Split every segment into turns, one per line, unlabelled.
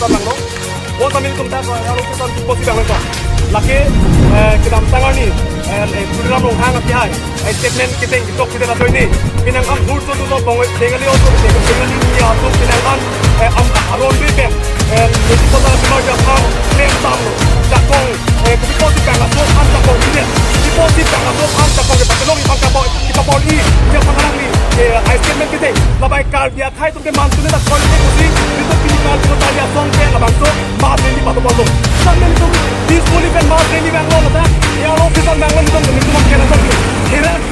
kita lang no. Buat kami itu kita harus kita posisi yang lengkap. Laki kita tangan ni, program hang api hai. Statement kita itu kita nak ini. Pinang am huruf tu tu bang, dengali itu, dengali ni atum pinang am aron bebek. Jadi kita semua jangan claim tamu. Cakong, kita posisi yang asal am cakong ini. Kita posisi yang asal am cakong kita tolong kita boleh. Kita sekarang ni, statement kita. Labai kal dia khai tu kita mantu ni tak boleh kusi. Kita pilih kal kita tanya song ke labang so. Maaf ni pada malu. Sambil itu peacefully kan maaf ni Bangalore tak? Ya orang kita Bangalore itu ni cuma kena satu.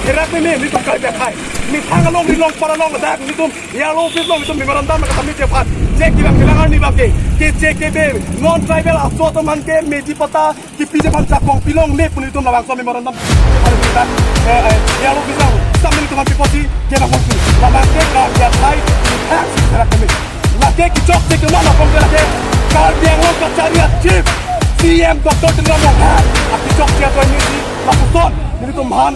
Herak ni tu kal dia khai. Ni thangalong ni long para long tak? Ni tu ya orang kita long itu memorandum mereka kami cepat. Cek kita kelangan ni bagi. Keche kebe non tribal asal tu manke meji patta kipi jepan cakong pilong ni pun itu labang so memorandum. Ada kita ya orang kita sambil itu mati posisi kena posisi. Labang kal dia khai. Herak kami. Laki kicok cek mana pun dia laki. Kal dia ngok cari chief CM Dr. Chandra Mohan. Aku kicok dia tu ni si lakukan. Ini tu mahan.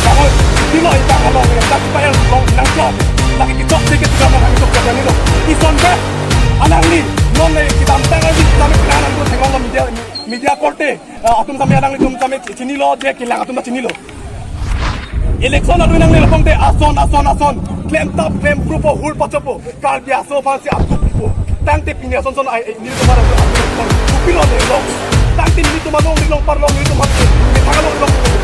Kalau bila kita kalau kita bayar long nangkot. Laki kicok cek kita mahan kicok dia ni tu. Ison be anak ni non kita tengah di kami kenalan tu tengok media korte. Atum kami anak ni kami cini lo dia kilang atum cini lo. Election adu nang nilapong de ason. Claim top, claim proof of whole pachapo. Kal biasa fancy atum po. Tangte pinya son ni tu mara tu pilo de lo. Tangte ni tu malong ni long parlong ni tu mati. Thangalong long